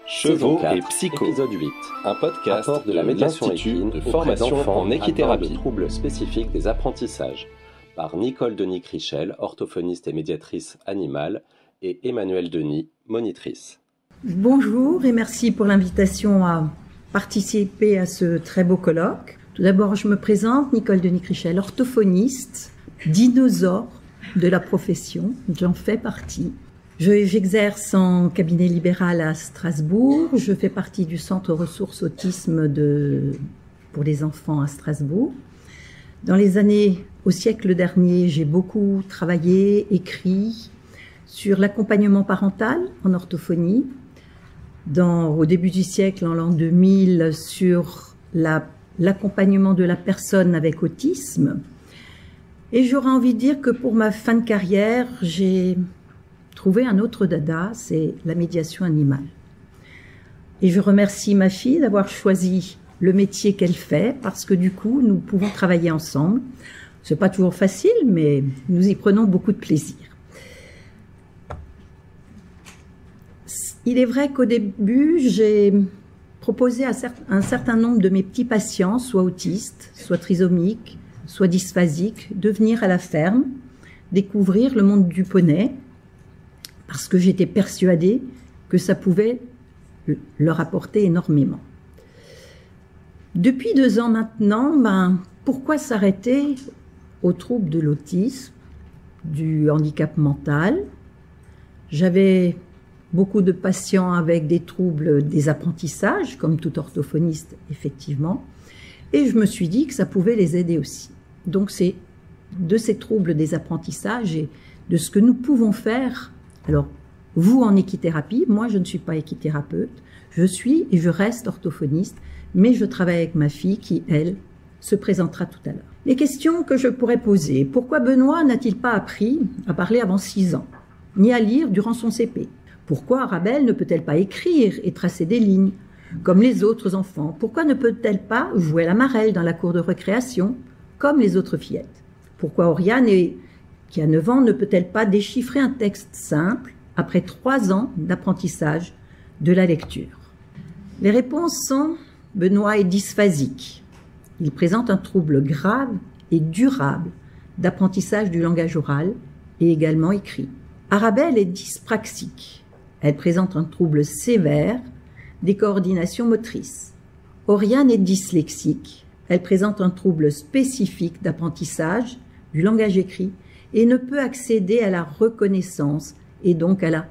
Chevaux et Psycho, épisode 8, un podcast de la médiation équine de formation en équithérapie, troubles spécifiques des apprentissages, par Nicole Denis-Crichel, orthophoniste et médiatrice animale, et Emmanuelle Denis, monitrice. Bonjour et merci pour l'invitation à participer à ce très beau colloque. Tout d'abord, je me présente, Nicole Denis-Crichel, orthophoniste, dinosaure de la profession, j'en fais partie. J'exerce en cabinet libéral à Strasbourg. Je fais partie du centre ressources autisme pour les enfants à Strasbourg. Dans les années, au siècle dernier, j'ai beaucoup travaillé, écrit sur l'accompagnement parental en orthophonie. Au début du siècle, en l'an 2000, sur l'accompagnement de la personne avec autisme. Et j'aurais envie de dire que pour ma fin de carrière, j'ai trouvé un autre dada, c'est la médiation animale. Et je remercie ma fille d'avoir choisi le métier qu'elle fait, parce que du coup, nous pouvons travailler ensemble. C'est pas toujours facile, mais nous y prenons beaucoup de plaisir. Il est vrai qu'au début, j'ai proposé à un certain nombre de mes petits patients, soit autistes, soit trisomiques, soit dysphasiques, de venir à la ferme, découvrir le monde du poney, parce que j'étais persuadée que ça pouvait leur apporter énormément. Depuis 2 ans maintenant, pourquoi s'arrêter aux troubles de l'autisme, du handicap mental? J'avais beaucoup de patients avec des troubles des apprentissages, comme tout orthophoniste, effectivement, et je me suis dit que ça pouvait les aider aussi. Donc c'est de ces troubles des apprentissages et de ce que nous pouvons faire. Alors, vous en équithérapie, moi je ne suis pas équithérapeute, je suis et je reste orthophoniste, mais je travaille avec ma fille qui, elle, se présentera tout à l'heure. Les questions que je pourrais poser: pourquoi Benoît n'a-t-il pas appris à parler avant 6 ans, ni à lire durant son CP? Pourquoi Arabelle ne peut-elle pas écrire et tracer des lignes, comme les autres enfants? Pourquoi ne peut-elle pas jouer à la marelle dans la cour de récréation, comme les autres fillettes? Pourquoi Oriane, qui a 9 ans, ne peut-elle pas déchiffrer un texte simple après 3 ans d'apprentissage de la lecture? Les réponses sont: Benoît est dysphasique. Il présente un trouble grave et durable d'apprentissage du langage oral et également écrit. Arabelle est dyspraxique. Elle présente un trouble sévère des coordinations motrices. Oriane est dyslexique. Elle présente un trouble spécifique d'apprentissage du langage écrit et ne peut accéder à la reconnaissance et donc à la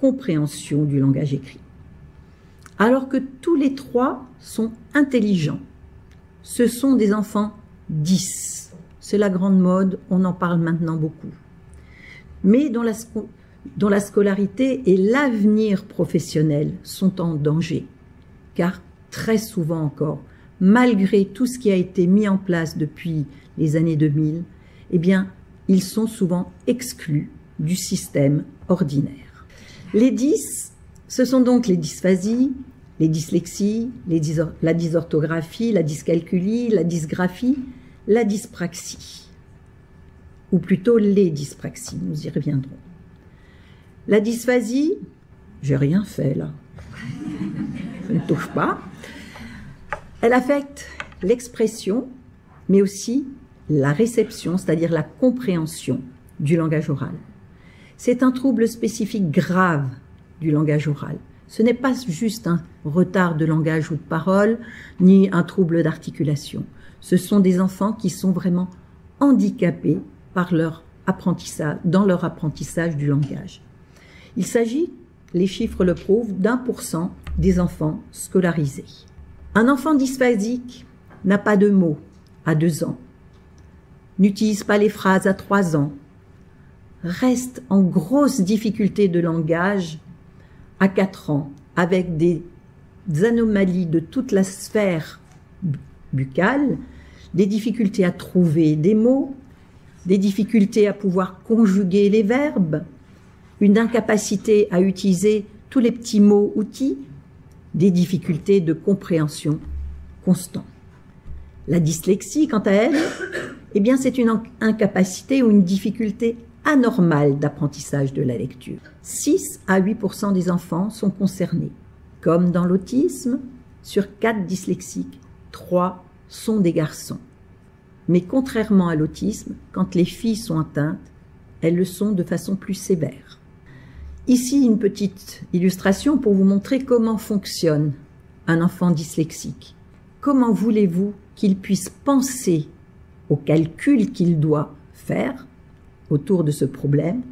compréhension du langage écrit. Alors que tous les 3 sont intelligents. Ce sont des enfants 10. C'est la grande mode, on en parle maintenant beaucoup. Mais dont la scolarité et l'avenir professionnel sont en danger. Car très souvent encore, malgré tout ce qui a été mis en place depuis les années 2000, eh bien, ils sont souvent exclus du système ordinaire. Les 10, ce sont donc les dysphasies, les dyslexies, la dysorthographie, la dyscalculie, la dysgraphie, la dyspraxie. Ou plutôt les dyspraxies, nous y reviendrons. La dysphasie, j'ai rien fait là, je ne touche pas. Elle affecte l'expression, mais aussi la réception, c'est-à-dire la compréhension du langage oral. C'est un trouble spécifique grave du langage oral. Ce n'est pas juste un retard de langage ou de parole, ni un trouble d'articulation. Ce sont des enfants qui sont vraiment handicapés par leur apprentissage, dans leur apprentissage du langage. Il s'agit, les chiffres le prouvent, d'1% des enfants scolarisés. Un enfant dysphasique n'a pas de mots à 2 ans, n'utilise pas les phrases à 3 ans, reste en grosse difficulté de langage à 4 ans, avec des anomalies de toute la sphère buccale, des difficultés à trouver des mots, des difficultés à pouvoir conjuguer les verbes, une incapacité à utiliser tous les petits mots outils, des difficultés de compréhension constante. La dyslexie, quant à elle, eh bien, c'est une incapacité ou une difficulté anormale d'apprentissage de la lecture. 6 à 8% des enfants sont concernés. Comme dans l'autisme, sur 4 dyslexiques, 3 sont des garçons. Mais contrairement à l'autisme, quand les filles sont atteintes, elles le sont de façon plus sévère. Ici, une petite illustration pour vous montrer comment fonctionne un enfant dyslexique. Comment voulez-vous qu'il puisse penser au calcul qu'il doit faire autour de ce problème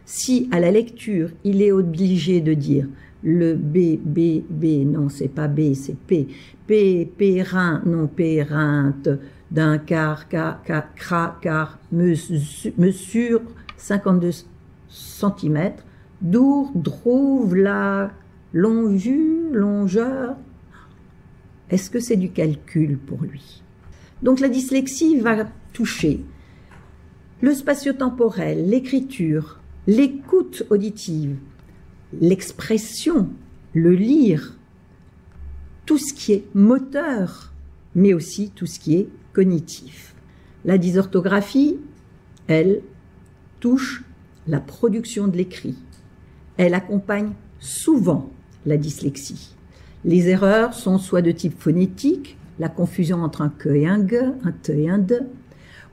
si à la lecture, il est obligé de dire le B, non, c'est pas B, c'est P, Périn, non, péreinte, d'un quart, mesure 52 cm, trouve la longeur. Est-ce que c'est du calcul pour lui? Donc la dyslexie va toucher le spatio-temporel, l'écriture, l'écoute auditive, l'expression, le lire, tout ce qui est moteur, mais aussi tout ce qui est cognitif. La dysorthographie, elle, touche la production de l'écrit. Elle accompagne souvent la dyslexie. Les erreurs sont soit de type phonétique, la confusion entre un que et un g, un te et un de.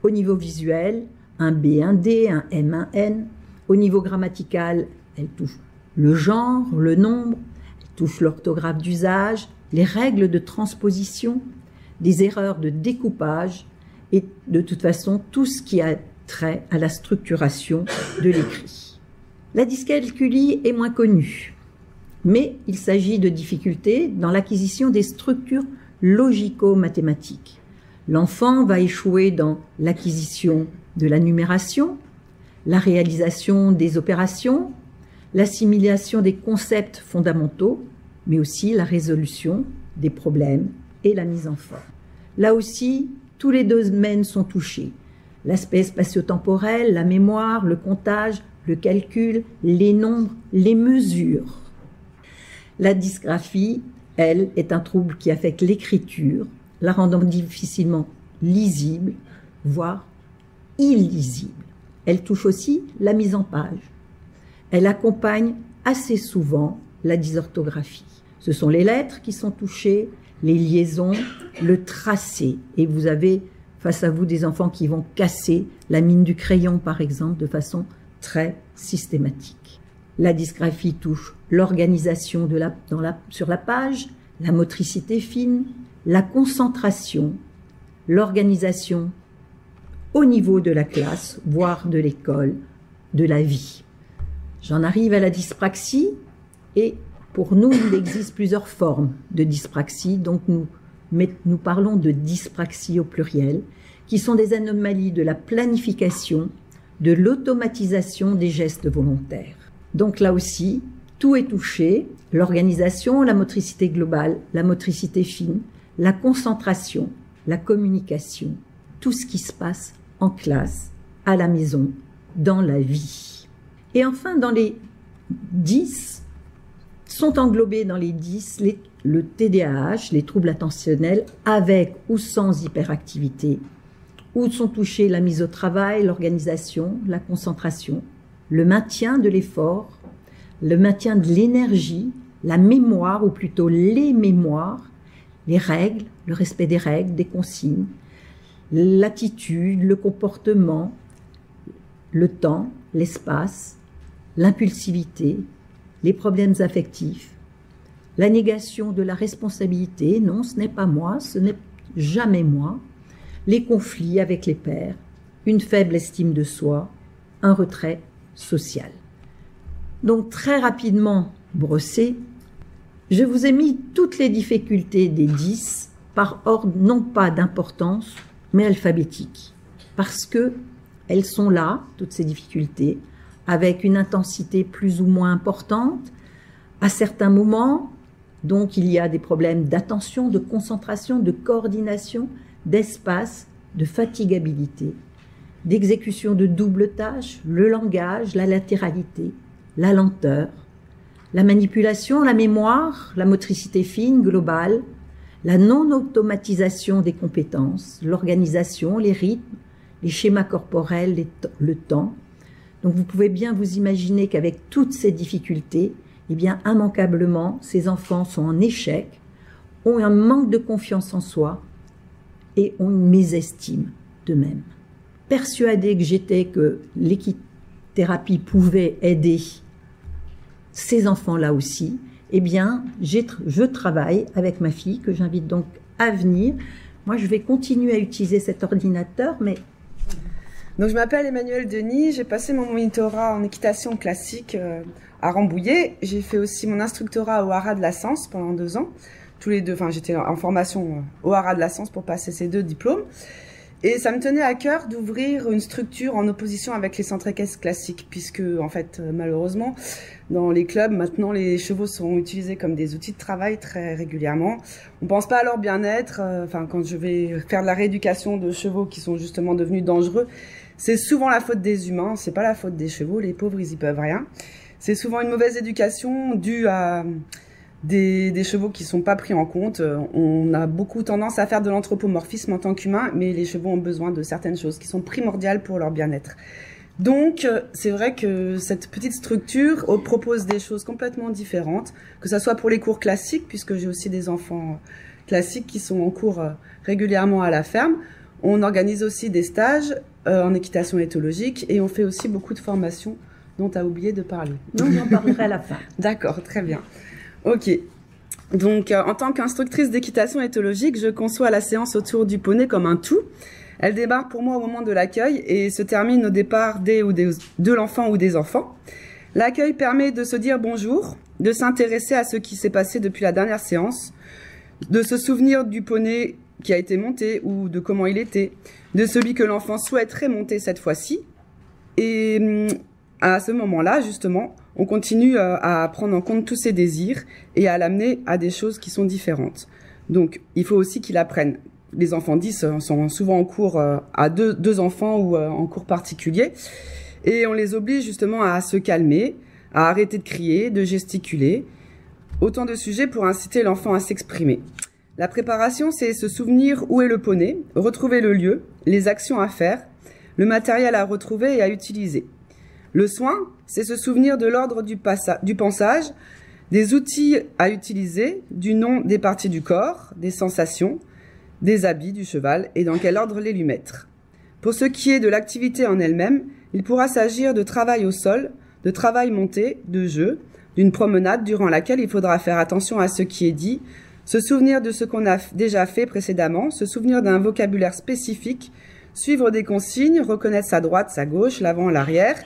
Au niveau visuel, un b, un d, un m, un n. Au niveau grammatical, elle touche le genre, le nombre, elle touche l'orthographe d'usage, les règles de transposition, des erreurs de découpage et de toute façon tout ce qui a trait à la structuration de l'écrit. La dyscalculie est moins connue, mais il s'agit de difficultés dans l'acquisition des structures logico-mathématiques. L'enfant va échouer dans l'acquisition de la numération, la réalisation des opérations, l'assimilation des concepts fondamentaux, mais aussi la résolution des problèmes et la mise en forme. Là aussi, tous les domaines sont touchés. L'aspect spatio-temporel, la mémoire, le comptage, le calcul, les nombres, les mesures. La dysgraphie, elle, est un trouble qui affecte l'écriture, la rendant difficilement lisible, voire illisible. Elle touche aussi la mise en page. Elle accompagne assez souvent la dysorthographie. Ce sont les lettres qui sont touchées, les liaisons, le tracé. Et vous avez face à vous des enfants qui vont casser la mine du crayon, par exemple, de façon très systématique. La dysgraphie touche l'organisation sur la page, la motricité fine, la concentration, l'organisation au niveau de la classe, voire de l'école, de la vie. J'en arrive à la dyspraxie et pour nous, il existe plusieurs formes de dyspraxie, donc nous parlons de dyspraxie au pluriel, qui sont des anomalies de la planification, de l'automatisation des gestes volontaires. Donc là aussi, tout est touché, l'organisation, la motricité globale, la motricité fine, la concentration, la communication, tout ce qui se passe en classe, à la maison, dans la vie. Et enfin, dans les 10, sont englobés dans les 10 le TDAH, les troubles attentionnels, avec ou sans hyperactivité, où sont touchés la mise au travail, l'organisation, la concentration, le maintien de l'effort, le maintien de l'énergie, la mémoire, ou plutôt les mémoires, les règles, le respect des règles, des consignes, l'attitude, le comportement, le temps, l'espace, l'impulsivité, les problèmes affectifs, la négation de la responsabilité, non, ce n'est pas moi, ce n'est jamais moi, les conflits avec les pairs, une faible estime de soi, un retrait social. Donc très rapidement brossé, je vous ai mis toutes les difficultés des 10 par ordre non pas d'importance, mais alphabétique, parce que elles sont là, toutes ces difficultés, avec une intensité plus ou moins importante. À certains moments, donc il y a des problèmes d'attention, de concentration, de coordination, d'espace, de fatigabilité, d'exécution de double tâches, le langage, la latéralité, la lenteur, la manipulation, la mémoire, la motricité fine, globale, la non-automatisation des compétences, l'organisation, les rythmes, les schémas corporels, le temps. Donc vous pouvez bien vous imaginer qu'avec toutes ces difficultés, eh bien, immanquablement, ces enfants sont en échec, ont un manque de confiance en soi et ont une mésestime d'eux-mêmes. Persuadée que j'étais que l'équithérapie pouvait aider ces enfants-là aussi, eh bien, je travaille avec ma fille, que j'invite donc à venir. Moi, je vais continuer à utiliser cet ordinateur, mais... Donc, je m'appelle Emmanuelle Denis, j'ai passé mon monitorat en équitation classique à Rambouillet. J'ai fait aussi mon instructorat au Haras de la Sens pendant 2 ans. Tous les deux, enfin, j'étais en formation au Haras de la Sens pour passer ces 2 diplômes. Et ça me tenait à cœur d'ouvrir une structure en opposition avec les centres équestres classiques, puisque, en fait, malheureusement, dans les clubs, maintenant, les chevaux sont utilisés comme des outils de travail très régulièrement. On pense pas à leur bien-être. Enfin, quand je vais faire de la rééducation de chevaux qui sont justement devenus dangereux, c'est souvent la faute des humains, c'est pas la faute des chevaux. Les pauvres, ils y peuvent rien. C'est souvent une mauvaise éducation due à des chevaux qui sont pas pris en compte. On a beaucoup tendance à faire de l'anthropomorphisme en tant qu'humain, mais les chevaux ont besoin de certaines choses qui sont primordiales pour leur bien-être. Donc, c'est vrai que cette petite structure propose des choses complètement différentes, que ça soit pour les cours classiques, puisque j'ai aussi des enfants classiques qui sont en cours régulièrement à la ferme. On organise aussi des stages en équitation éthologique et on fait aussi beaucoup de formations dont tu as oublié de parler. Non, j'en parlerai à la fin. D'accord, très bien. Ok. Donc, en tant qu'instructrice d'équitation éthologique, je conçois la séance autour du poney comme un tout. Elle démarre pour moi au moment de l'accueil et se termine au départ de l'enfant ou des enfants. L'accueil permet de se dire bonjour, de s'intéresser à ce qui s'est passé depuis la dernière séance, de se souvenir du poney qui a été monté ou de comment il était, de celui que l'enfant souhaiterait monter cette fois-ci. Et à ce moment-là, justement, on continue à prendre en compte tous ses désirs et à l'amener à des choses qui sont différentes. Donc, il faut aussi qu'il apprenne. Les enfants 10 sont souvent en cours à deux enfants ou en cours particulier. Et on les oblige justement à se calmer, à arrêter de crier, de gesticuler. Autant de sujets pour inciter l'enfant à s'exprimer. La préparation, c'est se souvenir où est le poney, retrouver le lieu, les actions à faire, le matériel à retrouver et à utiliser. Le soin, c'est se souvenir de l'ordre du pensage, des outils à utiliser, du nom des parties du corps, des sensations, des habits du cheval et dans quel ordre les lui mettre. Pour ce qui est de l'activité en elle-même, il pourra s'agir de travail au sol, de travail monté, de jeu, d'une promenade durant laquelle il faudra faire attention à ce qui est dit, se souvenir de ce qu'on a déjà fait précédemment, se souvenir d'un vocabulaire spécifique, suivre des consignes, reconnaître sa droite, sa gauche, l'avant, l'arrière,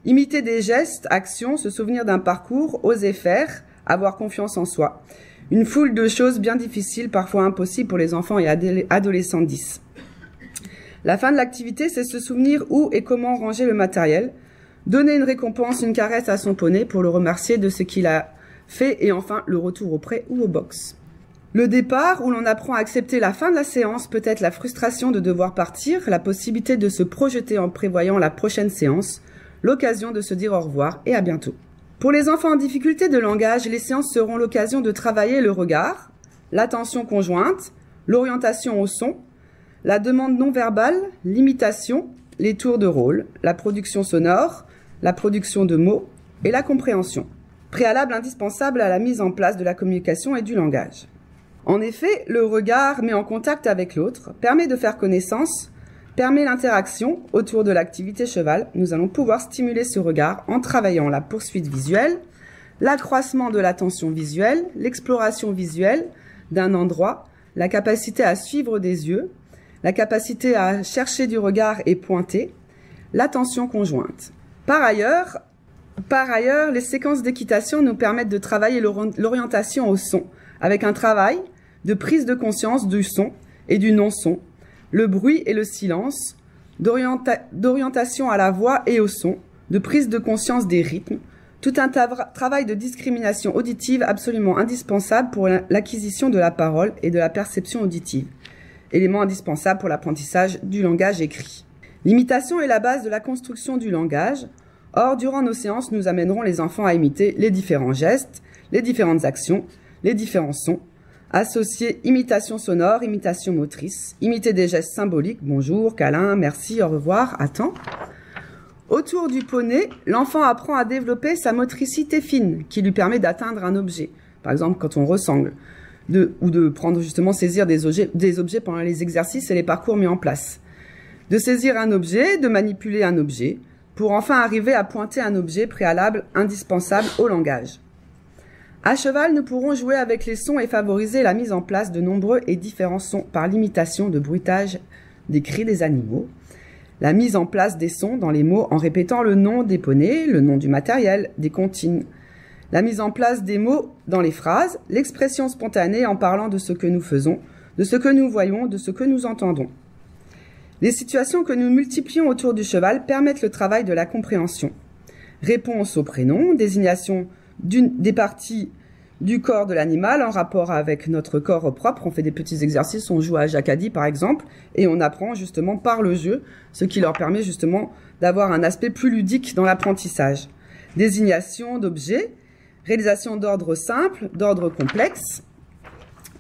imiter des gestes, actions, se souvenir d'un parcours, oser faire, avoir confiance en soi. Une foule de choses bien difficiles, parfois impossibles pour les enfants et adolescents 10. La fin de l'activité, c'est se souvenir où et comment ranger le matériel, donner une récompense, une caresse à son poney pour le remercier de ce qu'il a fait et enfin le retour au pré ou au box. Le départ, où l'on apprend à accepter la fin de la séance, peut-être la frustration de devoir partir, la possibilité de se projeter en prévoyant la prochaine séance, l'occasion de se dire au revoir et à bientôt. Pour les enfants en difficulté de langage, les séances seront l'occasion de travailler le regard, l'attention conjointe, l'orientation au son, la demande non verbale, l'imitation, les tours de rôle, la production sonore, la production de mots et la compréhension. Préalable indispensable à la mise en place de la communication et du langage. En effet, le regard met en contact avec l'autre, permet de faire connaissance, permet l'interaction autour de l'activité cheval. Nous allons pouvoir stimuler ce regard en travaillant la poursuite visuelle, l'accroissement de l'attention visuelle, l'exploration visuelle d'un endroit, la capacité à suivre des yeux, la capacité à chercher du regard et pointer, l'attention conjointe. Par ailleurs, les séquences d'équitation nous permettent de travailler l'orientation au son, avec un travail de prise de conscience du son et du non-son, le bruit et le silence, d'orientation à la voix et au son, de prise de conscience des rythmes, tout un travail de discrimination auditive absolument indispensable pour l'acquisition de la parole et de la perception auditive, élément indispensable pour l'apprentissage du langage écrit. L'imitation est la base de la construction du langage. Or, durant nos séances, nous amènerons les enfants à imiter les différents gestes, les différentes actions, les différents sons, associer imitation sonore, imitation motrice, imiter des gestes symboliques, bonjour, câlin, merci, au revoir, attends, Autour du poney, l'enfant apprend à développer sa motricité fine qui lui permet d'atteindre un objet. Par exemple, quand on ressemble, ou de prendre justement saisir des objets pendant les exercices et les parcours mis en place. De saisir un objet, de manipuler un objet, pour enfin arriver à pointer un objet préalable indispensable au langage. À cheval, nous pourrons jouer avec les sons et favoriser la mise en place de nombreux et différents sons par l'imitation de bruitages des cris des animaux, la mise en place des sons dans les mots en répétant le nom des poneys, le nom du matériel, des comptines, la mise en place des mots dans les phrases, l'expression spontanée en parlant de ce que nous faisons, de ce que nous voyons, de ce que nous entendons. Les situations que nous multiplions autour du cheval permettent le travail de la compréhension. Réponse au prénom, désignation des parties du corps de l'animal en rapport avec notre corps propre. On fait des petits exercices, on joue à Jacadie par exemple, et on apprend justement par le jeu, ce qui leur permet justement d'avoir un aspect plus ludique dans l'apprentissage. Désignation d'objets, réalisation d'ordre simple, d'ordre complexe,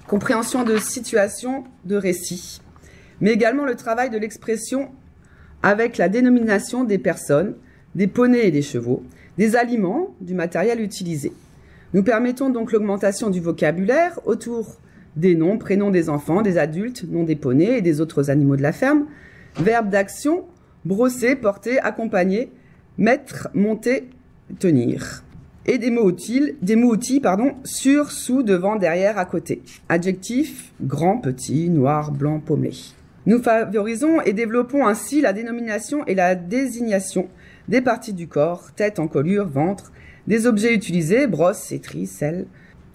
compréhension de situations, de récits, mais également le travail de l'expression avec la dénomination des personnes, des poneys et des chevaux, des aliments, du matériel utilisé. Nous permettons donc l'augmentation du vocabulaire autour des noms, prénoms des enfants, des adultes, noms des poneys et des autres animaux de la ferme, verbes d'action, brosser, porter, accompagner, mettre, monter, tenir. Et des mots outils, sur, sous, devant, derrière, à côté. Adjectifs, grand, petit, noir, blanc, paumé. Nous favorisons et développons ainsi la dénomination et la désignation des parties du corps, tête, encolure, ventre, des objets utilisés, brosse, étrie, sel.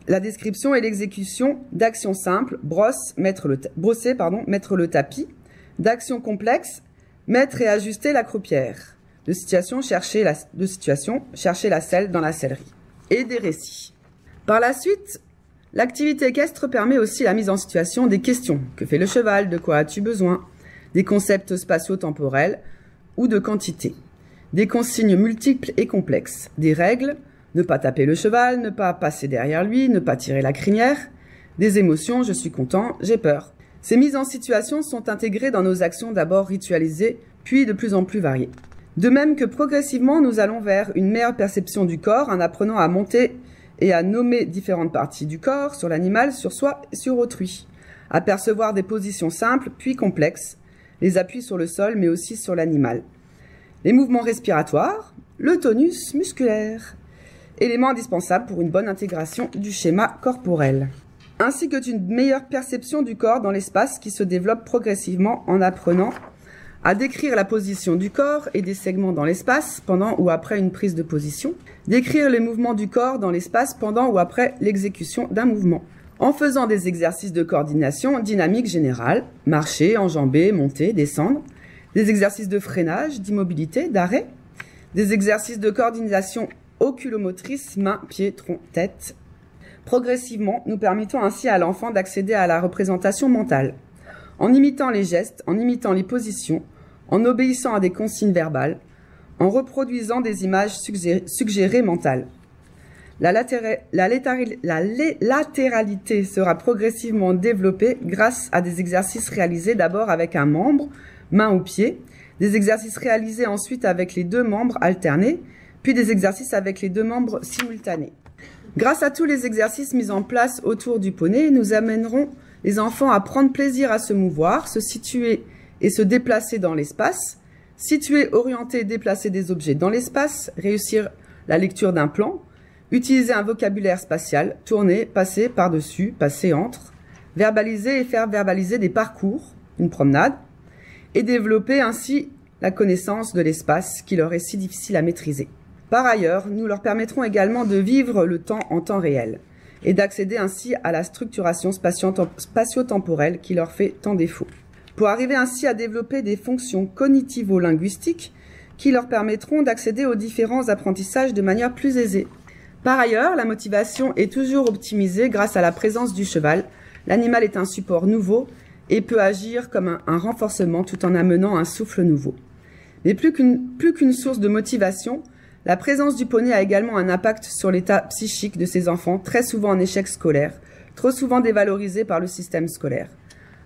La description et l'exécution d'actions simples, brosser, mettre le tapis, d'actions complexes, mettre et ajuster la croupière. De situation, chercher la selle dans la sellerie. Et des récits. Par la suite, l'activité équestre permet aussi la mise en situation des questions. Que fait le cheval? De quoi as-tu besoin? Des concepts spatio-temporels ou de quantité. Des consignes multiples et complexes. Des règles, ne pas taper le cheval, ne pas passer derrière lui, ne pas tirer la crinière. Des émotions, je suis content, j'ai peur. Ces mises en situation sont intégrées dans nos actions d'abord ritualisées, puis de plus en plus variées. De même que progressivement, nous allons vers une meilleure perception du corps en apprenant à monter et à nommer différentes parties du corps, sur l'animal, sur soi et sur autrui. À percevoir des positions simples puis complexes, les appuis sur le sol mais aussi sur l'animal. Les mouvements respiratoires, le tonus musculaire, élément indispensable pour une bonne intégration du schéma corporel. Ainsi que d'une meilleure perception du corps dans l'espace qui se développe progressivement en apprenant à décrire la position du corps et des segments dans l'espace pendant ou après une prise de position, décrire les mouvements du corps dans l'espace pendant ou après l'exécution d'un mouvement, en faisant des exercices de coordination dynamique générale, marcher, enjamber, monter, descendre, des exercices de freinage, d'immobilité, d'arrêt, des exercices de coordination oculomotrice, main, pied, tronc, tête. Progressivement, nous permettons ainsi à l'enfant d'accéder à la représentation mentale, en imitant les gestes, en imitant les positions, en obéissant à des consignes verbales, en reproduisant des images suggérées mentales. La latéralité sera progressivement développée grâce à des exercices réalisés d'abord avec un membre, main ou pied, des exercices réalisés ensuite avec les deux membres alternés, puis des exercices avec les deux membres simultanés. Grâce à tous les exercices mis en place autour du poney, nous amènerons les enfants à prendre plaisir à se mouvoir, se situer et se déplacer dans l'espace, situer, orienter, déplacer des objets dans l'espace, réussir la lecture d'un plan, utiliser un vocabulaire spatial, tourner, passer par-dessus, passer entre, verbaliser et faire verbaliser des parcours, une promenade, et développer ainsi la connaissance de l'espace qui leur est si difficile à maîtriser. Par ailleurs, nous leur permettrons également de vivre le temps en temps réel et d'accéder ainsi à la structuration spatio-temporelle qui leur fait tant défaut, pour arriver ainsi à développer des fonctions cognitivo-linguistiques qui leur permettront d'accéder aux différents apprentissages de manière plus aisée. Par ailleurs, la motivation est toujours optimisée grâce à la présence du cheval. L'animal est un support nouveau et peut agir comme un renforcement tout en amenant un souffle nouveau. Mais plus qu'une source de motivation, la présence du poney a également un impact sur l'état psychique de ces enfants, très souvent en échec scolaire, trop souvent dévalorisés par le système scolaire.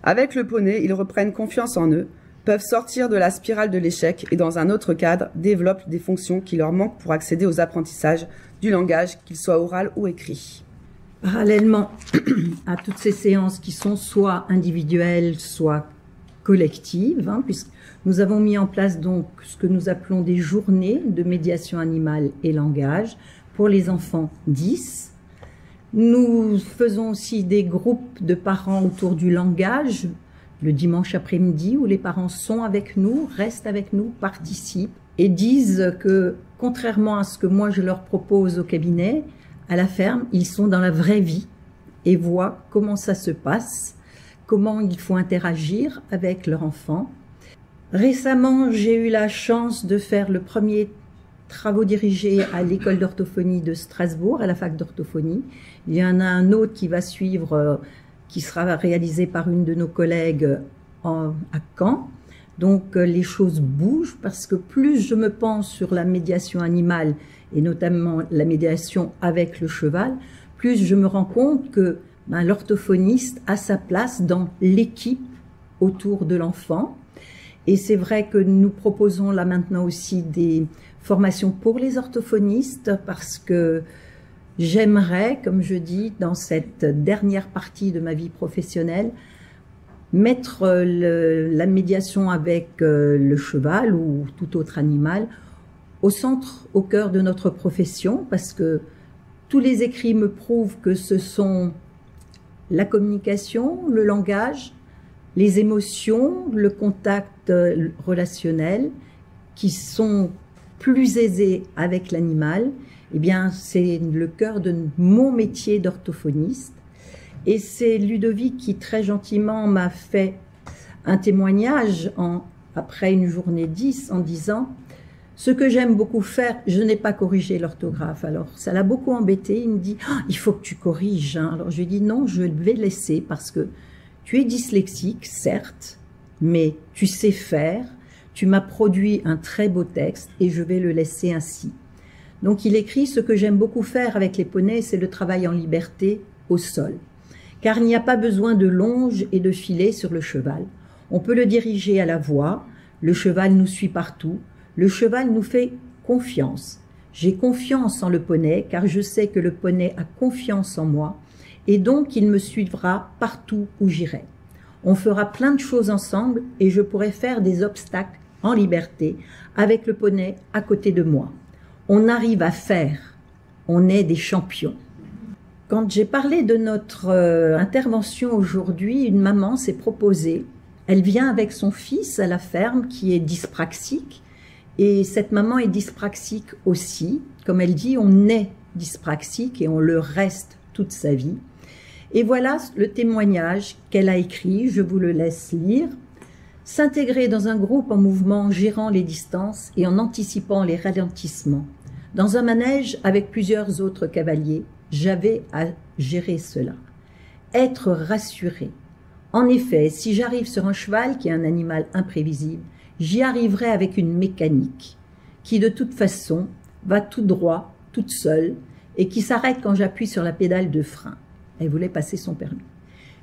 Avec le poney, ils reprennent confiance en eux, peuvent sortir de la spirale de l'échec et dans un autre cadre développent des fonctions qui leur manquent pour accéder aux apprentissages du langage, qu'il soit oral ou écrit. Parallèlement à toutes ces séances qui sont soit individuelles, soit collectives, puisque nous avons mis en place donc ce que nous appelons des journées de médiation animale et langage pour les enfants 10. Nous faisons aussi des groupes de parents autour du langage, le dimanche après-midi, où les parents sont avec nous, restent avec nous, participent et disent que, contrairement à ce que moi je leur propose au cabinet, à la ferme, ils sont dans la vraie vie et voient comment ça se passe, comment il faut interagir avec leur enfant. Récemment, j'ai eu la chance de faire le premier travaux dirigés à l'école d'orthophonie de Strasbourg, à la fac d'orthophonie. Il y en a un autre qui va suivre, qui sera réalisé par une de nos collègues à Caen. Donc les choses bougent parce que plus je me penche sur la médiation animale et notamment la médiation avec le cheval, plus je me rends compte que l'orthophoniste a sa place dans l'équipe autour de l'enfant. Et c'est vrai que nous proposons là maintenant aussi des formations pour les orthophonistes parce que j'aimerais, comme je dis, dans cette dernière partie de ma vie professionnelle, mettre la médiation avec le cheval ou tout autre animal au centre, au cœur de notre profession, parce que tous les écrits me prouvent que ce sont la communication, le langage, les émotions, le contact relationnel qui sont plus aisés avec l'animal. Eh bien, c'est le cœur de mon métier d'orthophoniste. Et c'est Ludovic qui très gentiment m'a fait un témoignage après une journée 10 en disant « Ce que j'aime beaucoup faire, je n'ai pas corrigé l'orthographe. » Alors ça l'a beaucoup embêté, il me dit « Il faut que tu corriges. » Alors je lui ai dit « Non, je vais laisser parce que tu es dyslexique, certes, mais tu sais faire, tu m'as produit un très beau texte et je vais le laisser ainsi. » Donc il écrit « Ce que j'aime beaucoup faire avec les poneys, c'est le travail en liberté au sol. Car il n'y a pas besoin de longe et de filet sur le cheval. On peut le diriger à la voix, le cheval nous suit partout, le cheval nous fait confiance. J'ai confiance en le poney car je sais que le poney a confiance en moi et donc il me suivra partout où j'irai. On fera plein de choses ensemble et je pourrai faire des obstacles en liberté avec le poney à côté de moi. On arrive à faire, on est des champions. Quand j'ai parlé de notre intervention aujourd'hui, une maman s'est proposée. Elle vient avec son fils à la ferme qui est dyspraxique. Et cette maman est dyspraxique aussi. Comme elle dit, on est dyspraxique et on le reste toute sa vie. Et voilà le témoignage qu'elle a écrit, je vous le laisse lire. S'intégrer dans un groupe en mouvement, en gérant les distances et en anticipant les ralentissements. Dans un manège avec plusieurs autres cavaliers, j'avais à gérer cela. Être rassuré. En effet, si j'arrive sur un cheval qui est un animal imprévisible, j'y arriverai avec une mécanique qui de toute façon va tout droit, toute seule et qui s'arrête quand j'appuie sur la pédale de frein. Elle voulait passer son permis.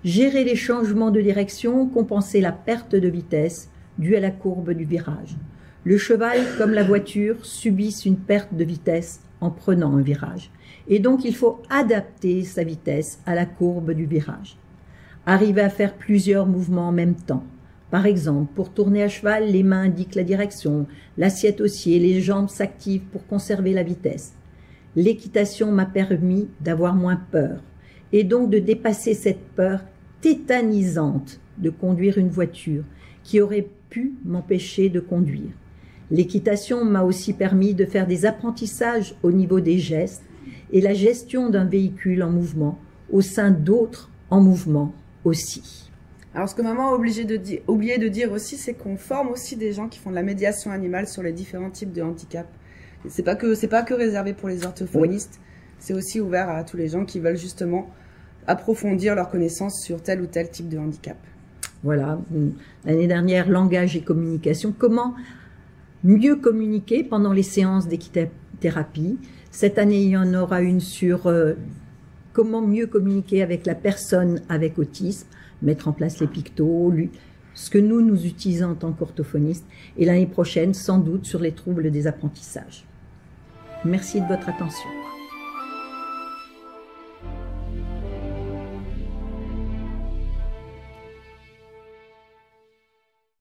Gérer les changements de direction, compenser la perte de vitesse due à la courbe du virage. Le cheval, comme la voiture, subissent une perte de vitesse en prenant un virage. Et donc, il faut adapter sa vitesse à la courbe du virage. Arriver à faire plusieurs mouvements en même temps. Par exemple, pour tourner à cheval, les mains indiquent la direction, l'assiette aussi et les jambes s'activent pour conserver la vitesse. L'équitation m'a permis d'avoir moins peur et donc de dépasser cette peur tétanisante de conduire une voiture qui aurait pu m'empêcher de conduire. L'équitation m'a aussi permis de faire des apprentissages au niveau des gestes et la gestion d'un véhicule en mouvement au sein d'autres en mouvement aussi. Alors ce que maman a oublié de dire aussi, c'est qu'on forme aussi des gens qui font de la médiation animale sur les différents types de handicap. C'est pas que réservé pour les orthophonistes, oui. C'est aussi ouvert à tous les gens qui veulent justement approfondir leurs connaissances sur tel ou tel type de handicap. Voilà, l'année dernière, langage et communication. Comment mieux communiquer pendant les séances d'équithérapie. Cette année, il y en aura une sur comment mieux communiquer avec la personne avec autisme, mettre en place les pictos, ce que nous utilisons en tant qu'orthophonistes, et l'année prochaine, sans doute, sur les troubles des apprentissages. Merci de votre attention.